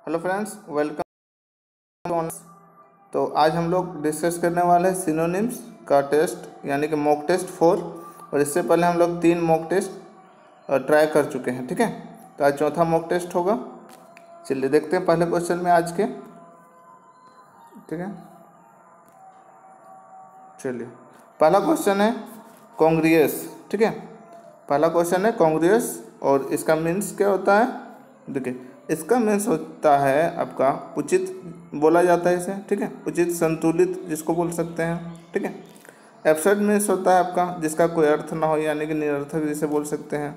Hello friends, welcome on. तो आज हम लोग डिस्कस करने वाले हैं सिनोनिम्स का टेस्ट यानी कि मॉक टेस्ट 4। और इससे पहले हम लोग 3 मॉक टेस्ट ट्राई कर चुके हैं। ठीक है, तो आज चौथा मॉक टेस्ट होगा। चलिए देखते हैं पहले क्वेश्चन में आज के। ठीक है, चलिए पहला क्वेश्चन है कॉन्ग्रियस। ठीक है, पहला क्वेश्चन है कॉन्ग्रियस और इसका मीन्स क्या होता है। देखिए, इसका मीन्स होता है आपका उचित, बोला जाता है इसे। ठीक है, उचित संतुलित जिसको बोल सकते हैं। ठीक है, एब्सर्ड मीन्स होता है आपका जिसका कोई अर्थ ना हो यानी कि निरर्थक जिसे बोल सकते हैं।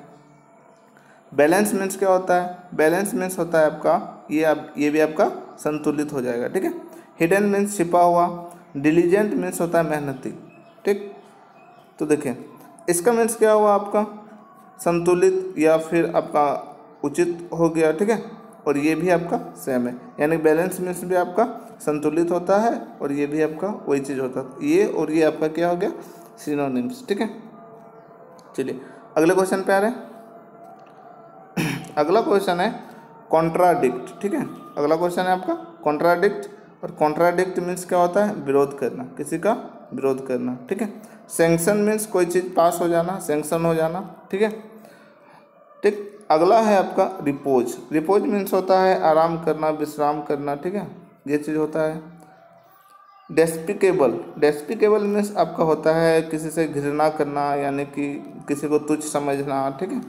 बैलेंस मीन्स क्या होता है, बैलेंस मीन्स होता है आपका ये भी आपका संतुलित हो जाएगा। ठीक है, हिडन मीन्स छिपा हुआ। डिलीजेंट मीन्स होता है मेहनती। ठीक, तो देखिए इसका मीन्स क्या हुआ आपका संतुलित या फिर आपका उचित हो गया। ठीक है, और ये भी आपका सेम है, यानी बैलेंस मीन्स भी आपका संतुलित होता है और ये भी आपका वही चीज़ होता है। ये और ये आपका क्या हो गया, सिनोनिम्स। ठीक है, चलिए अगले क्वेश्चन पे आ रहे हैं। अगला क्वेश्चन है कॉन्ट्राडिक्ट। ठीक है, अगला क्वेश्चन है आपका कॉन्ट्राडिक्ट। और कॉन्ट्राडिक्ट मीन्स क्या होता है, विरोध करना, किसी का विरोध करना। ठीक है, सैंक्शन मीन्स कोई चीज़ पास हो जाना, सैंक्शन हो जाना। ठीक है, ठीक। अगला है आपका रिपोज। रिपोज मीन्स होता है आराम करना, विश्राम करना। ठीक है, ये चीज़ होता है। डेस्पिकेबल, डेस्पिकेबल मीन्स आपका होता है किसी से घृणा करना यानी कि किसी को तुच्छ समझना। ठीक है,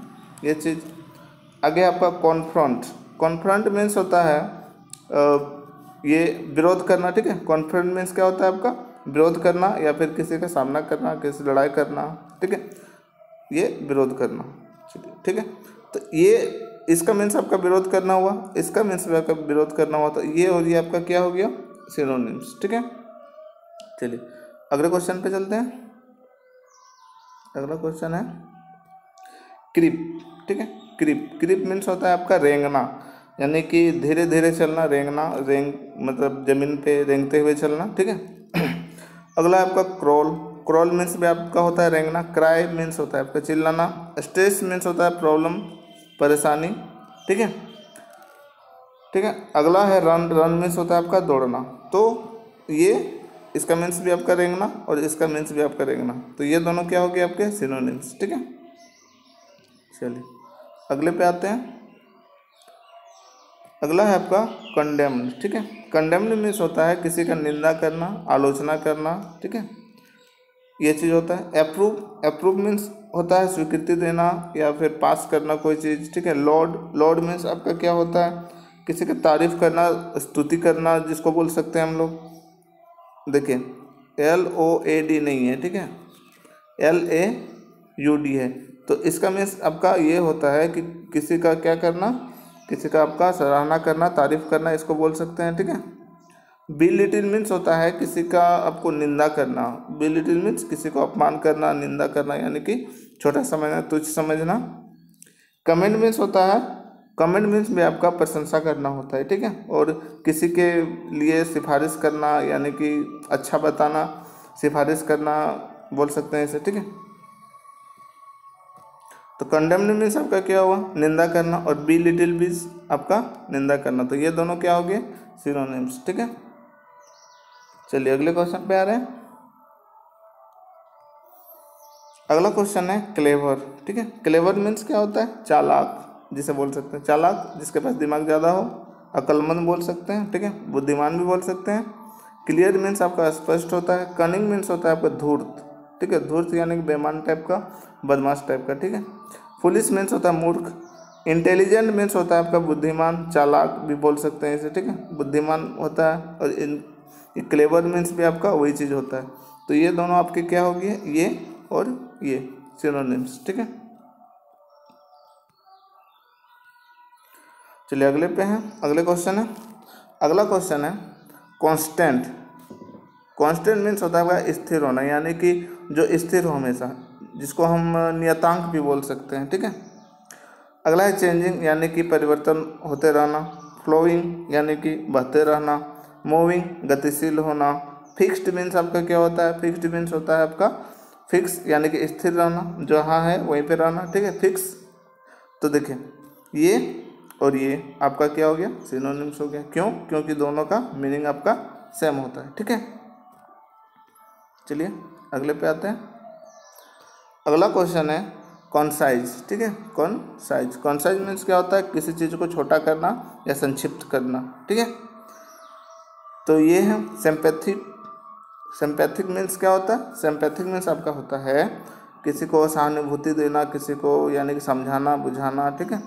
ये चीज़। आगे आपका कॉन्फ्रंट। कॉन्फ्रंट मीन्स होता है ये विरोध करना। ठीक है, कॉन्फ्रंट मीन्स क्या होता है आपका विरोध करना या फिर किसी का सामना करना, किसी से लड़ाई करना। ठीक है, ये विरोध करना। ठीक है, तो ये इसका मीन्स आपका विरोध करना हुआ, इसका मीन्स भी आपका विरोध करना हुआ। तो ये और ये आपका क्या हो गया, सिनोनिम्स। ठीक है, चलिए अगले क्वेश्चन पे चलते हैं। अगला क्वेश्चन है क्रीप। ठीक है, क्रीप, क्रीप मीन्स होता है आपका रेंगना यानी कि धीरे धीरे चलना, रेंगना, रेंग मतलब जमीन पे रेंगते हुए चलना। ठीक है, अगला है आपका क्रॉल। क्रॉल मीन्स भी आपका होता है रेंगना। क्राई मीन्स होता है आपका चिल्लाना। स्ट्रेस मीन्स होता है प्रॉब्लम, परेशानी। ठीक है, ठीक है। अगला है रन। रन मीन्स होता है आपका दौड़ना। तो ये इसका मीन्स भी आपका रेंगना और इसका मीन्स भी आपका रेंगना। तो ये दोनों क्या हो गए आपके सिनोनिम्स। ठीक है, चलिए अगले पे आते हैं। अगला है आपका कंडेम्ड। ठीक है, कंडेम्ड मीन्स होता है किसी का निंदा करना, आलोचना करना। ठीक है, ये चीज़ होता है। अप्रूव, अप्रूव मीन्स होता है स्वीकृति देना या फिर पास करना कोई चीज़। ठीक है, लॉर्ड, लॉर्ड मीन्स आपका क्या होता है किसी की तारीफ करना, स्तुति करना जिसको बोल सकते हैं हम लोग। देखिए LOAD नहीं है, ठीक है, LAUD है। तो इसका मीन्स आपका ये होता है कि किसी का क्या करना, किसी का आपका सराहना करना, तारीफ करना, इसको बोल सकते हैं। ठीक है, बिलिटिल मीन्स होता है किसी का आपको निंदा करना। बिलिटिल मीन्स किसी को अपमान करना, निंदा करना यानी कि छोटा समझना, तुच्छ समझना। कमेंट मीन्स होता है, कमेंट मीन्स भी आपका प्रशंसा करना होता है। ठीक है, और किसी के लिए सिफारिश करना यानी कि अच्छा बताना, सिफारिश करना बोल सकते हैं इसे। ठीक है, तो कंडेम्ड मीन्स आपका क्या हुआ, निंदा करना, और बी लिटिल मीन्स आपका निंदा करना। तो ये दोनों क्या हो गए, सिनोनिम्स। ठीक है, चलिए अगले क्वेश्चन पे आ रहे हैं। अगला क्वेश्चन है क्लेवर। ठीक है, क्लेवर मीन्स क्या होता है, चालाक जिसे बोल सकते हैं, चालाक जिसके पास दिमाग ज़्यादा हो, अक्लमंद बोल सकते हैं। ठीक है, बुद्धिमान भी बोल सकते हैं। क्लियर मीन्स आपका स्पष्ट होता है। कनिंग मीन्स होता है आपका धूर्त। ठीक है, धूर्त यानी कि बेईमान टाइप का, बदमाश टाइप का। ठीक है, फुलिश मीन्स होता है मूर्ख। इंटेलिजेंट मीन्स होता है आपका बुद्धिमान, चालाक भी बोल सकते हैं इसे। ठीक है, बुद्धिमान होता है। और क्लेवर मीन्स भी आपका वही चीज़ होता है। तो ये दोनों आपके क्या होगी, ये और ये सिनोनिम्स। ठीक है, चलिए अगले पे हैं। अगले क्वेश्चन है, अगला क्वेश्चन है कांस्टेंट। कांस्टेंट मीन्स होता है स्थिर होना यानी कि जो स्थिर हो हमेशा, जिसको हम नियतांक भी बोल सकते हैं। ठीक है, अगला है चेंजिंग यानी कि परिवर्तन होते रहना। फ्लोइंग यानी कि बहते रहना। मूविंग गतिशील होना। फिक्स्ड मीन्स आपका क्या होता है, फिक्स्ड मीन्स होता है आपका फिक्स यानी कि स्थिर रहना, जहाँ है वहीं पे रहना। ठीक है, फिक्स। तो देखिए ये और ये आपका क्या हो गया, सिनोनिम्स हो गया। क्यों? क्योंकि दोनों का मीनिंग आपका सेम होता है। ठीक है, चलिए अगले पे आते हैं। अगला क्वेश्चन है कॉन्साइज। ठीक है, कॉन्साइज। कॉन्साइज मीन्स क्या होता है, किसी चीज़ को छोटा करना या संक्षिप्त करना। ठीक है, तो ये है सिंपैथिक। सिंपैथिक मीन्स क्या होता है, सिंपैथिक मीन्स आपका होता है किसी को सहानुभूति देना, किसी को यानी कि समझाना बुझाना। ठीक है,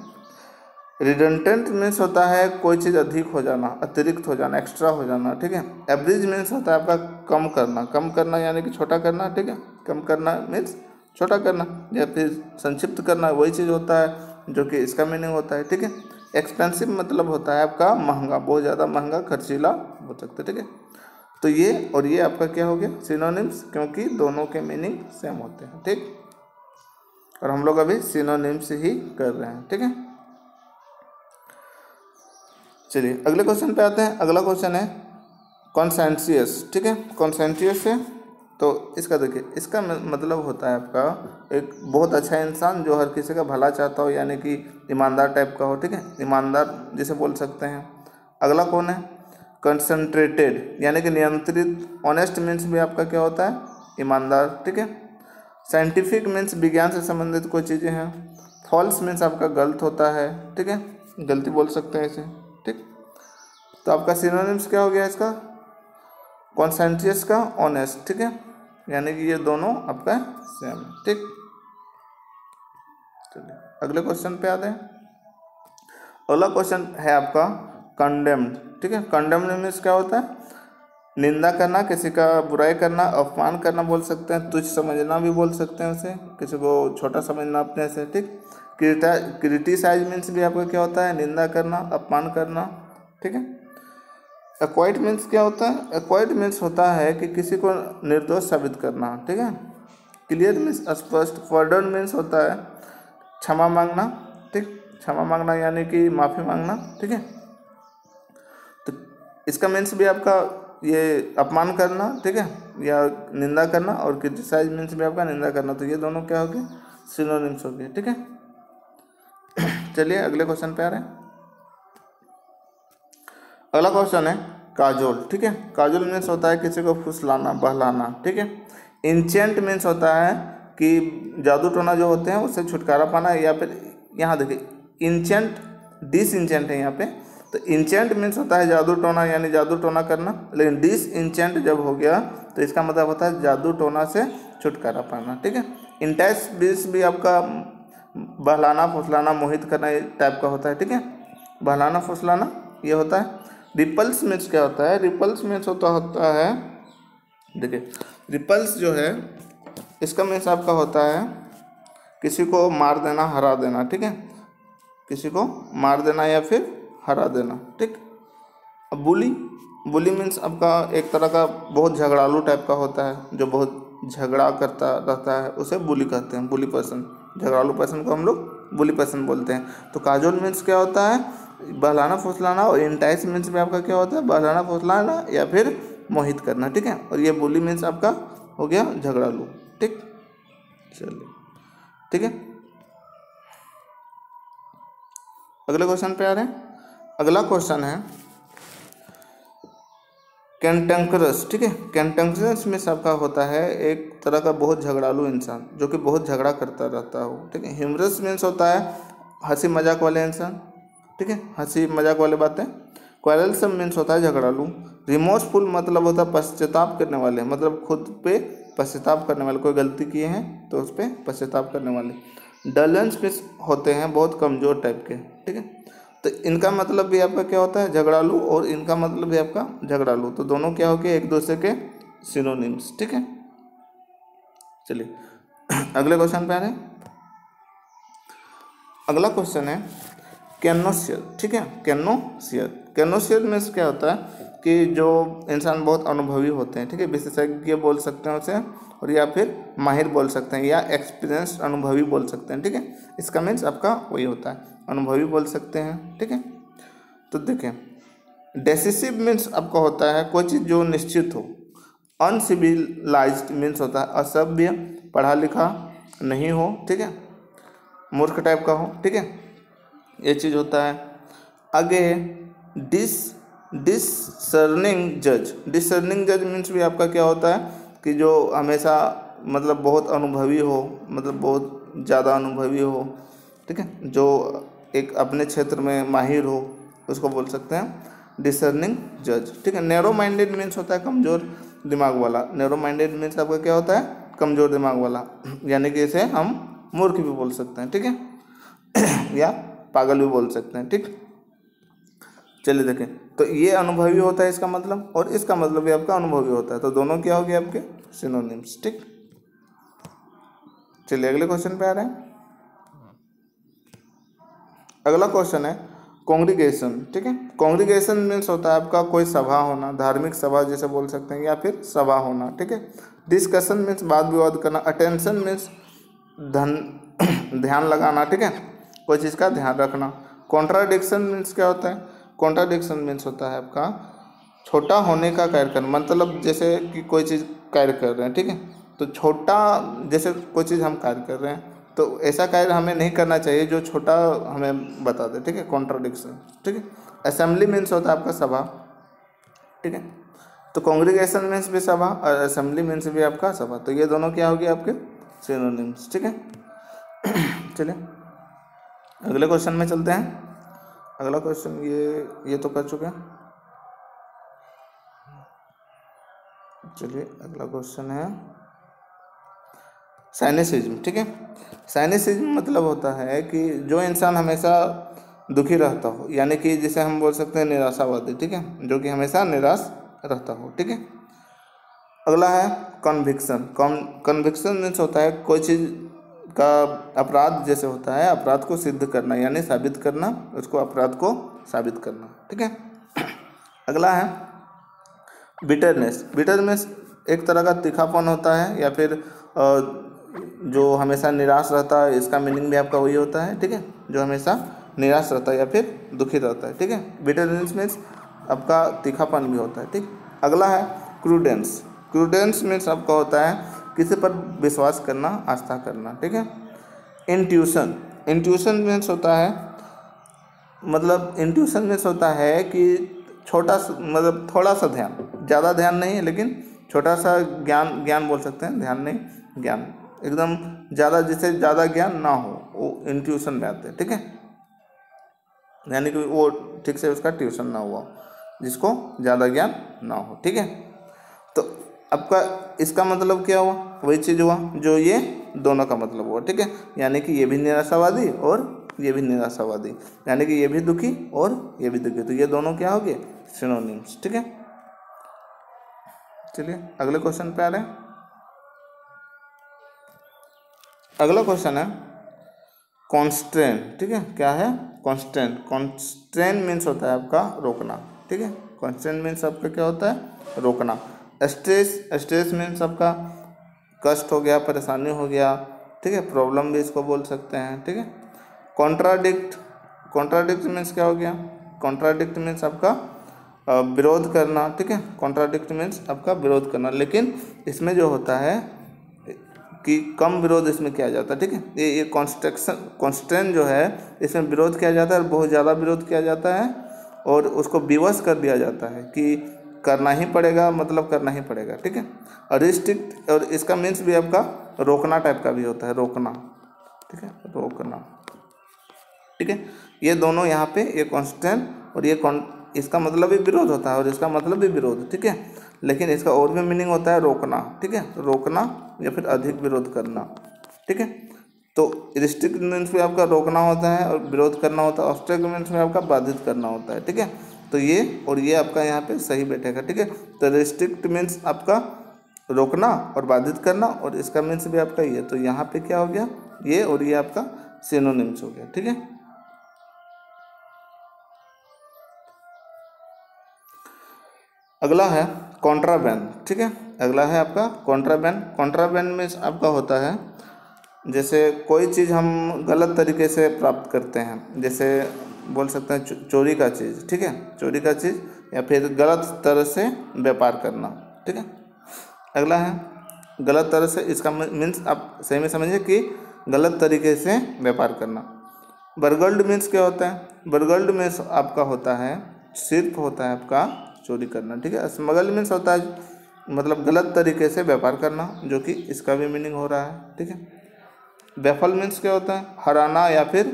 रिडंडेंट मीन्स होता है कोई चीज़ अधिक हो जाना, अतिरिक्त हो जाना, एक्स्ट्रा हो जाना। ठीक है, एवरेज मीन्स होता है आपका कम करना, कम करना यानी कि छोटा करना। ठीक है, कम करना मीन्स छोटा करना या फिर संक्षिप्त करना, वही चीज़ होता है जो कि इसका मीनिंग होता है। ठीक है, एक्सपेंसिव मतलब होता है आपका महंगा, बहुत ज़्यादा महंगा, खर्चीला हो सकता है। ठीक है, तो ये और ये आपका क्या हो गया, सिनोनिम्स, क्योंकि दोनों के मीनिंग सेम होते हैं। ठीक, और हम लोग अभी सिनोनिम्स ही कर रहे हैं। ठीक है, चलिए अगले क्वेश्चन पे आते हैं। अगला क्वेश्चन है कॉन्सेंशियस। ठीक है, कॉन्सेंशियस है तो इसका देखिए, इसका मतलब होता है आपका एक बहुत अच्छा इंसान जो हर किसी का भला चाहता हो, यानी कि ईमानदार टाइप का हो। ठीक है, ईमानदार जिसे बोल सकते हैं। अगला कौन है, कंसंट्रेटेड यानी कि नियंत्रित। ऑनेस्ट मीन्स भी आपका क्या होता है, ईमानदार। ठीक है, साइंटिफिक मीन्स विज्ञान से संबंधित कोई चीज़ें हैं। फॉल्स मीन्स आपका गलत होता है। ठीक है, गलती बोल सकते हैं इसे। ठीक, तो आपका सिनोनिम्स क्या हो गया इसका, कॉन्सेंशियस का ऑनेस्ट। ठीक है, यानी कि ये दोनों आपका सेम है। ठीक, चलिए अगले क्वेश्चन पे आते हैं। अगला क्वेश्चन है आपका कंडेम्ड। ठीक है, कंडेम्ड मीन्स क्या होता है, निंदा करना, किसी का बुराई करना, अपमान करना बोल सकते हैं, तुच्छ समझना भी बोल सकते हैं उसे, किसी को छोटा समझना अपने से। ठीक, क्रिटिसाइज मीन्स भी आपका क्या होता है, निंदा करना, अपमान करना। ठीक है, एक्वाइट मीन्स क्या होता है, एक्वाइट मीन्स होता है कि किसी को निर्दोष साबित करना। ठीक है, क्लियर मीन्स स्पष्ट। फॉरडन मीन्स होता है क्षमा मांगना। ठीक, क्षमा मांगना यानी कि माफ़ी मांगना। ठीक है, तो इसका मीन्स भी आपका ये अपमान करना। ठीक है, या निंदा करना, और क्रिटिसाइज मीन्स भी आपका निंदा करना। तो ये दोनों क्या हो गए, सिनोनिम्स हो गए। ठीक है, चलिए अगले क्वेश्चन पे आ रहे हैं। अगला क्वेश्चन है काजोल। ठीक है, काजोल मीन्स होता है किसी को फुसलाना, बहलाना। ठीक है, इंचेंट मीन्स होता है कि जादू टोना जो होते हैं उससे छुटकारा पाना, या फिर यहाँ देखिए इंचेंट डिस इंचेंट है यहाँ पे। तो इंचेंट मीन्स होता है जादू टोना यानी जादू टोना करना, लेकिन डिस इंचेंट जब हो गया तो इसका मतलब होता है जादू टोना से छुटकारा पाना। ठीक है, इंटेंस बीस भी आपका बहलाना, फुसलाना, मोहित करना टाइप का होता है। ठीक है, बहलाना फुसलाना ये होता है। रिपल्स मीन्स क्या होता है, रिपल्स मीन्स होता है देखिए, रिपल्स जो है इसका मीन्स आपका होता है किसी को मार देना, हरा देना। ठीक है, किसी को मार देना या फिर हरा देना। ठीक, अब बुली मीन्स आपका एक तरह का बहुत झगड़ालू टाइप का होता है, जो बहुत झगड़ा करता रहता है, उसे बुली कहते हैं, बुली पर्सन। झगड़ालू पर्सन को हम लोग बुली पर्सन बोलते हैं। तो काजोल मीन्स क्या होता है, बहलाना फुसलाना, और इंटाइस मीन्स भी आपका क्या होता है, बहलाना फुसलाना या फिर मोहित करना। ठीक है, और ये बुली मीन्स आपका हो गया झगड़ालू। ठीक, चलिए ठीक है, अगले क्वेश्चन पे आ रहे हैं। अगला क्वेश्चन है कैंटंकरस। ठीक है, कैंटंकरस में सबका होता है एक तरह का बहुत झगड़ालू इंसान जो कि बहुत झगड़ा करता रहता हो। ठीक है, ह्यूमरस मीन्स होता है हंसी मजाक वाले इंसान। ठीक है, हंसी मजाक वाले बातें। क्वारलसम मीन्स होता है झगड़ालू। रिमोर्सफुल मतलब होता है पश्चाताप करने वाले, मतलब खुद पे पश्चाताप करने वाले, कोई गलती किए हैं तो उस पर पश्चाताप करने वाले। डलेंस मीन्स होते हैं बहुत कमज़ोर टाइप के। ठीक है, तो इनका मतलब भी आपका क्या होता है, झगड़ालू, और इनका मतलब भी आपका झगड़ालू। तो दोनों क्या हो गए, एक दूसरे के सिनोनिम्स। ठीक है, चलिए अगले क्वेश्चन पे आ रहे हैं। अगला क्वेश्चन है कैनोसियर। ठीक है, कैनोसियर। कैनोसियर में क्या होता है कि जो इंसान बहुत अनुभवी होते हैं। ठीक है, विशेषज्ञ बोल सकते हैं उसे, और या फिर माहिर बोल सकते हैं, या एक्सपीरियंस्ड अनुभवी बोल सकते हैं। ठीक है, इसका मीन्स आपका वही होता है, अनुभवी बोल सकते हैं। ठीक है, तो देखें डेसिसिव मीन्स आपका होता है कोई चीज़ जो निश्चित हो। अनसिविलाइज्ड मीन्स होता है असभ्य, पढ़ा लिखा नहीं हो। ठीक है, मूर्ख टाइप का हो। ठीक है, ये चीज़ होता है। आगे डिसर्निंग जज। डिसर्निंग जज मीन्स भी आपका क्या होता है कि जो हमेशा मतलब बहुत अनुभवी हो, मतलब बहुत ज़्यादा अनुभवी हो, ठीक है, जो एक अपने क्षेत्र में माहिर हो, उसको बोल सकते हैं डिसर्निंग जज, ठीक है। नैरो माइंडेड मीन्स होता है कमज़ोर दिमाग वाला। नैरो माइंडेड मीन्स आपका क्या होता है, कमज़ोर दिमाग वाला, यानी कि इसे हम मूर्ख भी बोल सकते हैं, ठीक है या पागल भी बोल सकते हैं, ठीक। चलिए देखें, तो ये अनुभवी होता है इसका मतलब, और इसका मतलब भी आपका अनुभवी होता है, तो दोनों क्या हो गए आपके सिनोनिम्स, ठीक। चलिए अगले क्वेश्चन पे आ रहे हैं। अगला क्वेश्चन है कॉन्ग्रीगेशन, ठीक है। कॉन्ग्रीगेशन मीन्स होता है आपका कोई सभा होना, धार्मिक सभा जैसे बोल सकते हैं, या फिर सभा होना, ठीक है। डिस्कशन मीन्स वाद विवाद करना। अटेंशन मीन्स ध्यान लगाना, ठीक है, कोई चीज़ का ध्यान रखना। कॉन्ट्राडिक्शन मीन्स क्या होता है, कॉन्ट्राडिक्शन मीन्स होता है आपका छोटा होने का कार्य करना, मतलब जैसे कि कोई चीज़ कार्य कर रहे हैं, ठीक है, तो छोटा, जैसे कोई चीज़ हम कार्य कर रहे हैं तो ऐसा कार्य हमें नहीं करना चाहिए जो छोटा हमें बता दे, ठीक है, कॉन्ट्राडिक्शन, ठीक है। असेंबली मीन्स होता है आपका सभा, ठीक है, तो कॉन्ग्रीगेशन मीन्स भी सभा और असेंबली मीन्स भी आपका सभा, तो ये दोनों क्या होगी आपके सिनोनिम्स, ठीक है। चलिए अगले क्वेश्चन में चलते हैं। अगला क्वेश्चन ये तो कर चुके हैं। चलिए अगला क्वेश्चन है साइनिसिज्म, ठीक है। साइनिसिज्म मतलब होता है कि जो इंसान हमेशा दुखी रहता हो, यानी कि जिसे हम बोल सकते हैं निराशावादी, ठीक है, जो कि हमेशा निराश रहता हो, ठीक है। अगला है कन्विक्शन। कन्विक्शन मीन्स होता है कोई चीज़ का अपराध जैसे होता है, अपराध को सिद्ध करना, यानी साबित करना, उसको अपराध को साबित करना, ठीक है। अगला है बिटरनेस। बिटरनेस एक तरह का तीखापन होता है, या फिर जो हमेशा निराश रहता है, इसका मीनिंग भी आपका वही होता है, ठीक है, जो हमेशा निराश रहता है या फिर दुखी रहता है, ठीक है। बिटरनेस मीन्स आपका तीखापन भी होता है, ठीक। अगला है क्रूडेंस। क्रूडेंस मीन्स आपका होता है किसी पर विश्वास करना, आस्था करना, ठीक है। इंट्यूशन। इंट्यूशन मीन्स होता है, मतलब इंट्यूशन मीन्स होता है कि छोटा मतलब थोड़ा सा ध्यान, ज़्यादा ध्यान नहीं है लेकिन छोटा सा ज्ञान, ज्ञान बोल सकते हैं, ध्यान नहीं ज्ञान, एकदम ज़्यादा, जिससे ज़्यादा ज्ञान ना हो, वो इंट्यूशन में आते हैं, ठीक है, यानी कि वो ठीक से उसका ट्यूशन ना हुआ, जिसको ज़्यादा ज्ञान ना हो, ठीक है। तो आपका इसका मतलब क्या हुआ, वही चीज़ हुआ जो ये दोनों का मतलब हुआ, ठीक है, यानी कि ये भी निराशावादी और ये भी निराशावादी, यानी कि ये भी दुखी और ये भी दुखी, तो ये दोनों क्या हो गए सिनोनिम्स, ठीक है। चलिए अगले क्वेश्चन पे आ रहे हैं। अगला क्वेश्चन है कॉन्स्ट्रेन, ठीक है, क्या है कॉन्स्ट्रेन। कॉन्स्ट्रेन मीन्स होता है आपका रोकना, ठीक है। कॉन्स्ट्रेन मीन्स आपका क्या होता है रोकना। स्ट्रेस। स्ट्रेस मीन्स आपका कष्ट हो गया, परेशानी हो गया, ठीक है, प्रॉब्लम भी इसको बोल सकते हैं, ठीक है। कॉन्ट्राडिक्ट। कॉन्ट्राडिक्ट मीन्स क्या हो गया, कॉन्ट्राडिक्ट मीन्स आपका विरोध करना, ठीक है। कॉन्ट्राडिक्ट मीन्स आपका विरोध करना, लेकिन इसमें जो होता है कि कम विरोध इसमें किया जाता है, ठीक है। ये कॉन्स्ट्रेन जो है इसमें विरोध किया जाता है, बहुत ज़्यादा विरोध किया जाता है, और उसको विवश कर दिया जाता है कि करना ही पड़ेगा, मतलब करना ही पड़ेगा, ठीक है। और रिस्ट्रिक्ट, और इसका मीन्स भी आपका रोकना टाइप का भी होता है, रोकना, ठीक है, रोकना, ठीक है। ये दोनों यहाँ पे, ये कॉन्स्ट्रेन और ये इसका मतलब भी विरोध होता है और इसका मतलब भी विरोध, ठीक है, लेकिन इसका और भी मीनिंग होता है रोकना, ठीक है, रोकना या फिर अधिक विरोध करना, ठीक है। तो रिस्ट्रिक्ट मीन्स में आपका रोकना होता है और विरोध करना होता है, ऑब्स्ट्रक्ट मीन्स में आपका बाधित करना होता है, ठीक है। तो ये और ये आपका यहाँ पे सही बैठेगा, ठीक है। तो रिस्ट्रिक्ट मीन्स आपका रोकना और बाधित करना, और इसका मीन्स भी आपका ये, तो यहाँ पे क्या हो गया ये, और ये आपका सिनोनिम्स हो गया, ठीक है। अगला है कॉन्ट्राबैंड, ठीक है। अगला है आपका कॉन्ट्राबैंड। कॉन्ट्राबैंड में आपका होता है जैसे कोई चीज़ हम गलत तरीके से प्राप्त करते हैं, जैसे बोल सकते हैं चोरी का चीज़, ठीक है, चोरी का चीज़, या फिर गलत तरह से व्यापार करना, ठीक है। अगला है गलत तरह से, इसका मीन्स आप सही में समझिए कि गलत तरीके से व्यापार करना। बरगल्ड मीन्स क्या होता है? बरगल्ड मीन्स आपका होता है, सिर्फ होता है आपका चोरी करना, ठीक है। स्मगल मीन्स होता है मतलब गलत तरीके से व्यापार करना, जो कि इसका भी मीनिंग हो रहा है, ठीक है। बैफल मीन्स क्या होता है? हराना या फिर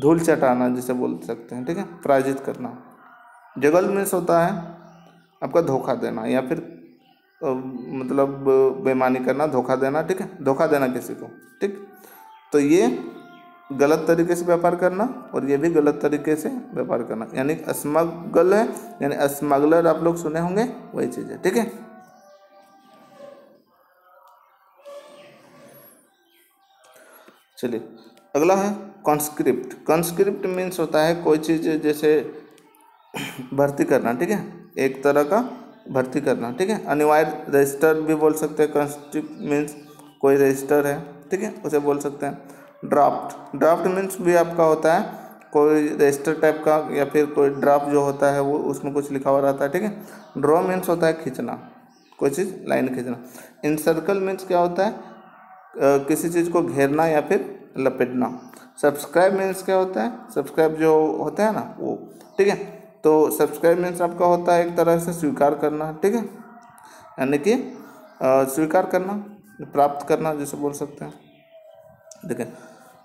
धूल चटाना जिसे बोल सकते हैं, ठीक है, पराजित करना। जगल मीन्स होता है आपका धोखा देना या फिर मतलब बेईमानी करना, धोखा देना, ठीक है, धोखा देना किसी को, ठीक। तो ये गलत तरीके से व्यापार करना और ये भी गलत तरीके से व्यापार करना, यानी स्मगल है, यानी स्मगलर आप लोग सुने होंगे, वही चीज़ है, ठीक है। चलिए अगला है कॉन्स्क्रिप्ट। कॉन्स्क्रिप्ट मीन्स होता है कोई चीज़ जैसे भर्ती करना, ठीक है, एक तरह का भर्ती करना, ठीक है। अनिवार्य रजिस्टर भी बोल सकते हैं। कॉन्स्क्रिप्ट मीन्स कोई रजिस्टर है, ठीक है, उसे बोल सकते हैं। ड्राफ्ट, ड्राफ्ट मीन्स भी आपका होता है कोई रजिस्टर टाइप का या फिर कोई ड्राफ्ट जो होता है वो उसमें कुछ लिखा हुआ रहता है, ठीक है। ड्रॉ मीन्स होता है खींचना, कोई चीज़ लाइन खींचना। इनसर्कल मीन्स क्या होता है? किसी चीज़ को घेरना या फिर लपेटना। सब्सक्राइब मीन्स क्या होता है? सब्सक्राइब जो होता है ना वो, ठीक है। तो सब्सक्राइब मीन्स आपका होता है एक तरह से स्वीकार करना, ठीक है, यानी कि स्वीकार करना, प्राप्त करना जिसे बोल सकते हैं, ठीक है।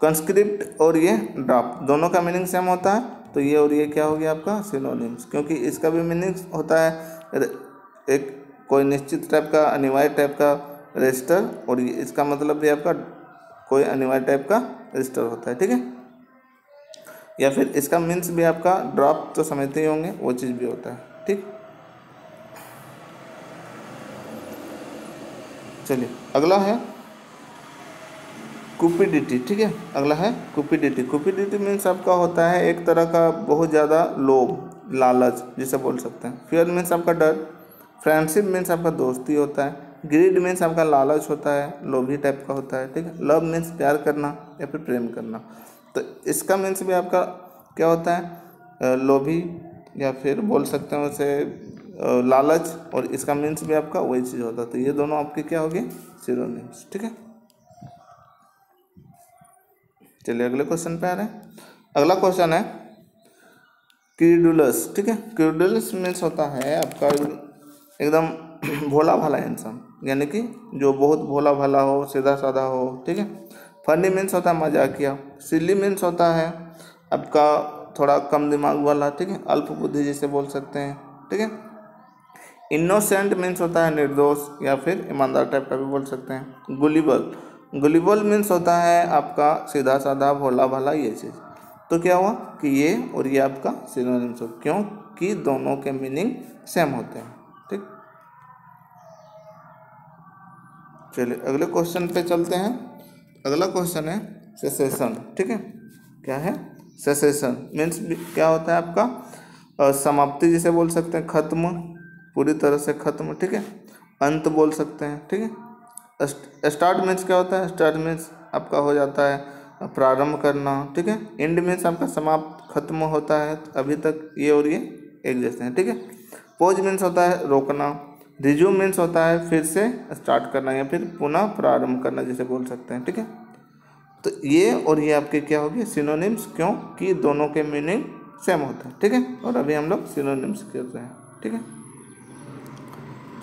कंस्क्रिप्ट और ये ड्राफ्ट दोनों का मीनिंग सेम होता है, तो ये और ये क्या हो गया आपका सिनोनिम्स, क्योंकि इसका भी मीनिंग होता है एक कोई निश्चित टाइप का, अनिवार्य टाइप का रजिस्टर, और इसका मतलब भी आपका कोई अनिवार्य टाइप का रजिस्टर होता है, ठीक है। या फिर इसका मीन्स भी आपका ड्राफ्ट तो समझते ही होंगे, वो चीज़ भी होता है, ठीक। चलिए अगला है कुपिडिटी, ठीक है। अगला है कुपिडिटी। कुपिडिटी मीन्स आपका होता है एक तरह का बहुत ज़्यादा लोभ, लालच जिसे बोल सकते हैं। फियर मीन्स आपका डर। फ्रेंडशिप मीन्स आपका दोस्ती होता है। ग्रीड मीन्स आपका लालच होता है, लोभी टाइप का होता है, ठीक है। लव मीन्स प्यार करना या फिर प्रेम करना। तो इसका मीन्स भी आपका क्या होता है? लोभी या फिर बोल सकते हैं उसे लालच, और इसका मीन्स भी आपका वही चीज़ होता है। तो ये दोनों आपके क्या हो गए? सिनोनिम्स, ठीक है। चलिए अगले क्वेश्चन पे आ रहे हैं। अगला क्वेश्चन है क्रीडुलस, ठीक है। क्रीडुलस मीन्स होता है आपका एकदम भोला भाला इंसान, यानी कि जो बहुत भोला भाला हो, सीधा साधा हो, ठीक है। फनी मीन्स होता है मजाकिया। सिली मीन्स होता है आपका थोड़ा कम दिमाग वाला, ठीक है, अल्प बुद्धि जिसे बोल सकते हैं, ठीक है। इनोसेंट मीन्स होता है निर्दोष या फिर ईमानदार टाइप का भी बोल सकते हैं। गुलिबल, गुलिबल मीन्स होता है आपका सीधा साधा भोला भाला ये चीज़। तो क्या हुआ कि ये और ये आपका सिनोनिम्स हो, क्योंकि दोनों के मीनिंग सेम होते हैं, ठीक। चलिए अगले क्वेश्चन पे चलते हैं। अगला क्वेश्चन है सेसेशन, ठीक है। क्या है? सेसेशन मीन्स क्या होता है आपका समाप्ति जिसे बोल सकते हैं, खत्म, पूरी तरह से खत्म, ठीक है। अंत बोल सकते हैं, ठीक है। स्टार्ट मीन्स क्या होता है? स्टार्ट मीन्स आपका हो जाता है प्रारंभ करना, ठीक है। एंड मीन्स आपका समाप्त, खत्म होता है, अभी तक ये और ये एक जैसे हैं, ठीक है। पॉज मीन्स होता है रोकना। रिज्यूम मीन्स होता है फिर से स्टार्ट करना या फिर पुनः प्रारंभ करना जिसे बोल सकते हैं, ठीक है। तो ये और ये आपके क्या हो गए? सिनोनिम्स, क्योंकि दोनों के मीनिंग सेम होते हैं, ठीक है। और अभी हम लोग सिनोनिम्स कर रहे हैं, ठीक है।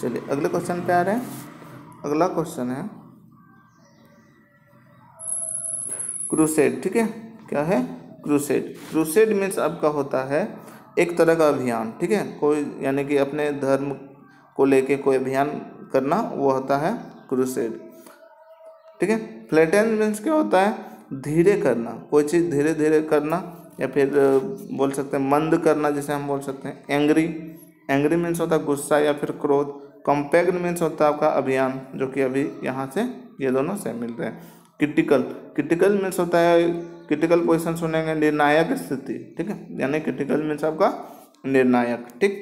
चलिए अगले क्वेश्चन पे आ रहे हैं। अगला क्वेश्चन है क्रूसेड, ठीक है। क्या है? क्रूसेड। क्रूसेड मीन्स आपका होता है एक तरह का अभियान, ठीक है, कोई यानी कि अपने धर्म को लेके कोई अभियान करना, वो होता है क्रूसेड, ठीक है। फ्लैटन मीन्स क्या होता है? धीरे करना, कोई चीज़ धीरे धीरे करना या फिर बोल सकते हैं मंद करना जिसे हम बोल सकते हैं। एंग्री, एंग्री मीन्स होता है गुस्सा या फिर क्रोध। कॉम्पैक्ट मीन्स होता है आपका अभियान, जो कि अभी यहाँ से ये दोनों से मिल रहे हैं। क्रिटिकल, क्रिटिकल मीन्स होता है, क्रिटिकल पोजिशन सुनेंगे, निर्णायक स्थिति, ठीक है, यानी क्रिटिकल मीन्स आपका निर्णायक, ठीक।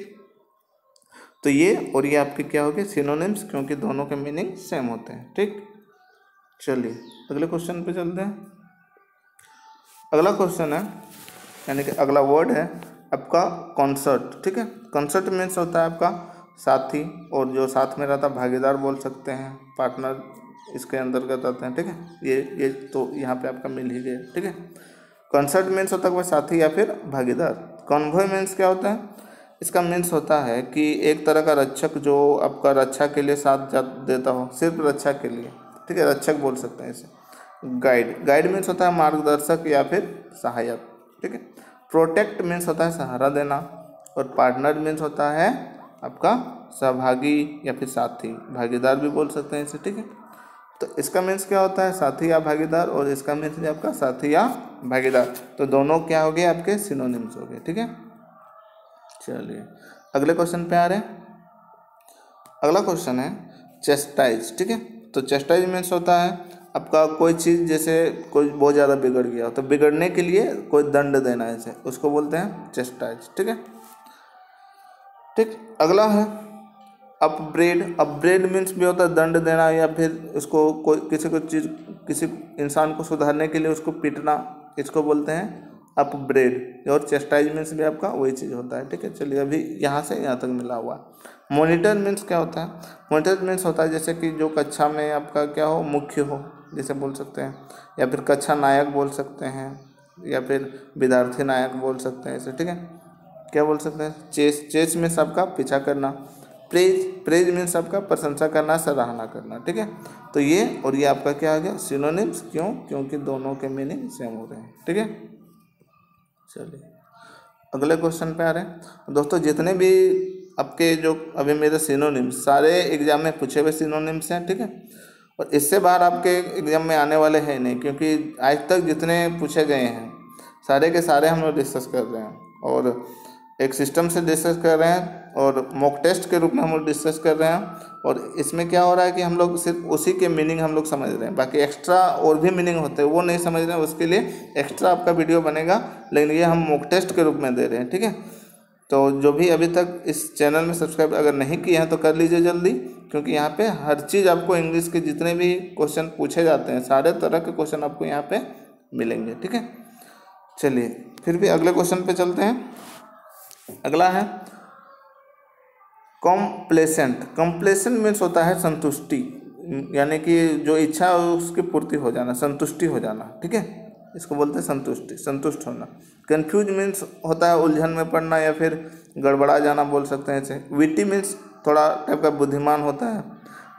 तो ये और ये आपके क्या हो गए? सिनोनिम्स, क्योंकि दोनों के मीनिंग सेम होते हैं, ठीक। चलिए अगले क्वेश्चन पे चलते हैं। अगला क्वेश्चन है यानी कि अगला वर्ड है आपका कॉन्सर्ट, ठीक है। कॉन्सर्ट मीन्स होता है आपका साथी, और जो साथ में रहता भागीदार बोल सकते हैं, पार्टनर इसके अंतर्गत आते हैं, ठीक है। ये तो यहाँ पे आपका मिल ही गया, ठीक है। कंसर्ट मीन्स होता है कोई साथी या फिर भागीदार। कॉन्वॉय मीन्स क्या होता है, इसका मीन्स होता है कि एक तरह का रक्षक जो आपका रक्षा के लिए साथ देता हो, सिर्फ रक्षा के लिए, ठीक है, रक्षक बोल सकते हैं इसे। गाइड मीन्स होता है मार्गदर्शक या फिर सहायक, ठीक है। प्रोटेक्ट मीन्स होता है सहारा देना, और पार्टनर मीन्स होता है आपका सहभागी या फिर साथी, भागीदार भी बोल सकते हैं इसे, ठीक है। तो इसका मीन्स क्या होता है, साथी या भागीदार, और इसका मीन्स है आपका साथी या भागीदार। तो दोनों क्या हो गए आपके सिनोनिम्स हो गए, ठीक है। चलिए अगले क्वेश्चन पे आ रहे हैं। अगला क्वेश्चन है चेस्टाइज, ठीक है। तो चेस्टाइज मीन्स होता है आपका कोई चीज़, जैसे कोई बहुत ज़्यादा बिगड़ गया तो बिगड़ने के लिए कोई दंड देना है इसे, उसको बोलते हैं चेस्टाइज, ठीक है। ठीक, अगला है अपब्रेड। अपब्रेड मीन्स भी होता है दंड देना, या फिर उसको कोई किसी इंसान को सुधारने के लिए उसको पीटना, इसको बोलते हैं अपब्रेड। और चेस्टाइज मीन्स भी आपका वही चीज़ होता है, ठीक है। चलिए अभी यहाँ से यहाँ तक मिला हुआ है। मॉनिटर मीन्स क्या होता है, मॉनिटर मीन्स होता है जैसे कि जो कक्षा में आपका क्या हो, मुख्य हो, जैसे बोल सकते हैं, या फिर कक्षा नायक बोल सकते हैं, या फिर विद्यार्थी नायक बोल सकते हैं इसे, ठीक है। क्या बोल सकते हैं, चेस मीन्स आपका पीछा करना। प्रेज मीन्स आपका प्रशंसा करना, सराहना करना, ठीक है। तो ये और ये आपका क्या आ गया सिनोनिम्स, क्यों, क्योंकि दोनों के मीनिंग सेम हो रहे हैं, ठीक है। चलिए अगले क्वेश्चन पे आ रहे हैं दोस्तों। जितने भी आपके जो अभी मेरे सिनोनिम्स सारे एग्जाम में पूछे हुए सिनोनिम्स हैं, ठीक है। और इससे बाहर आपके एग्जाम में आने वाले हैं नहीं, क्योंकि आज तक जितने पूछे गए हैं सारे के सारे हम लोग डिस्कस कर रहे हैं, और एक सिस्टम से डिस्कस कर रहे हैं, और मॉक टेस्ट के रूप में हम लोग डिस्कस कर रहे हैं। और इसमें क्या हो रहा है कि हम लोग सिर्फ उसी के मीनिंग हम लोग समझ रहे हैं, बाकी एक्स्ट्रा और भी मीनिंग होते हैं वो नहीं समझ रहे हैं, उसके लिए एक्स्ट्रा आपका वीडियो बनेगा, लेकिन ये हम मॉक टेस्ट के रूप में दे रहे हैं, ठीक है। तो जो भी अभी तक इस चैनल में सब्सक्राइब अगर नहीं किए हैं तो कर लीजिए जल्दी, क्योंकि यहाँ पे हर चीज़ आपको इंग्लिश के जितने भी क्वेश्चन पूछे जाते हैं सारे तरह के क्वेश्चन आपको यहाँ पे मिलेंगे, ठीक है। चलिए फिर भी अगले क्वेश्चन पे चलते हैं। अगला है कॉम्प्लेसेंट। कॉम्प्लेसेंट मीन्स होता है संतुष्टि, यानी कि जो इच्छा है उसकी पूर्ति हो जाना, संतुष्टि हो जाना, ठीक है, इसको बोलते हैं संतुष्टि, संतुष्ट होना। कन्फ्यूज मीन्स होता है उलझन में पड़ना या फिर गड़बड़ा जाना बोल सकते हैं इसे। विटी मीन्स थोड़ा टाइप का बुद्धिमान होता है।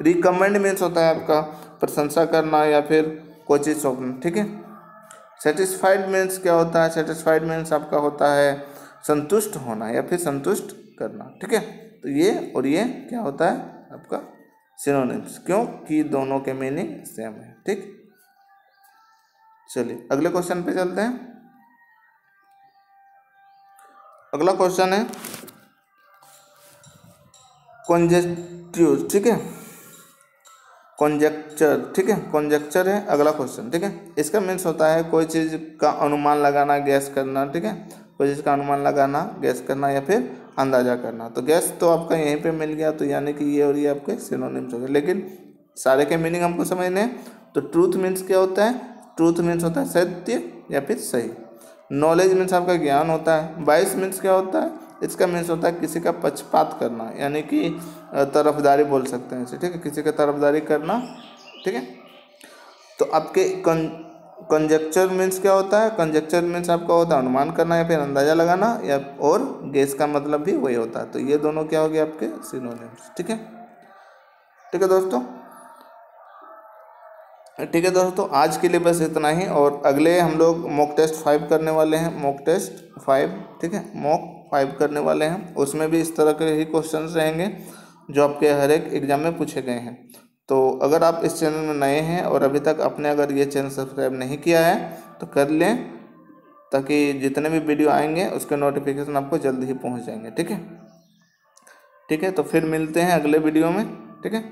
रिकमेंड मीन्स होता है आपका प्रशंसा करना या फिर कोई चीज़ सौंपना, ठीक है। सेटिस्फाइड मीन्स क्या होता है, सेटिस्फाइड मीन्स आपका होता है संतुष्ट होना या फिर संतुष्ट करना, ठीक है। तो ये और ये क्या होता है आपका सिनोनिम्स, क्योंकि दोनों के मीनिंग सेम है, ठीक। चलिए अगले क्वेश्चन पे चलते हैं। अगला क्वेश्चन है कॉन्जेक्टिव, ठीक है, कॉन्जेक्चर, ठीक है, कॉन्जेक्चर है अगला क्वेश्चन, ठीक है। इसका मीन्स होता है कोई चीज़ का अनुमान लगाना, गैस करना, ठीक है, कोई चीज़ का अनुमान लगाना, गैस करना या फिर अंदाजा करना। तो गैस तो आपका यहीं पे मिल गया, तो यानी कि ये और ये आपके सिनोनिम्स हो गए, लेकिन सारे के मीनिंग हमको समझने हैं। तो ट्रूथ मीन्स क्या होता है, ट्रूथ मीन्स होता है सत्य या फिर सही। नॉलेज मीन्स आपका ज्ञान होता है। बाइस मीन्स क्या होता है, इसका मीन्स होता है किसी का पक्षपात करना, यानी कि तरफदारी बोल सकते हैं इसे, ठीक है, किसी का तरफदारी करना, ठीक है। तो आपके कंजेक्चर मीन्स क्या होता है, कंजेक्चर मीन्स आपका होता है अनुमान करना या फिर अंदाजा लगाना, या और गेस का मतलब भी वही होता है। तो ये दोनों क्या हो गए आपके सिनोनिम्स, ठीक है। ठीक है दोस्तों, ठीक है दोस्तों, आज के लिए बस इतना ही। और अगले हम लोग मॉक टेस्ट 5 करने वाले हैं, मॉक टेस्ट 5, ठीक है, मॉक 5 करने वाले हैं। उसमें भी इस तरह के ही क्वेश्चंस रहेंगे जो आपके हर एक एग्जाम में पूछे गए हैं। तो अगर आप इस चैनल में नए हैं और अभी तक आपने अगर ये चैनल सब्सक्राइब नहीं किया है तो कर लें, ताकि जितने भी वीडियो आएंगे उसके नोटिफिकेशन आपको जल्दी ही पहुंच जाएंगे, ठीक है। ठीक है, तो फिर मिलते हैं अगले वीडियो में, ठीक है।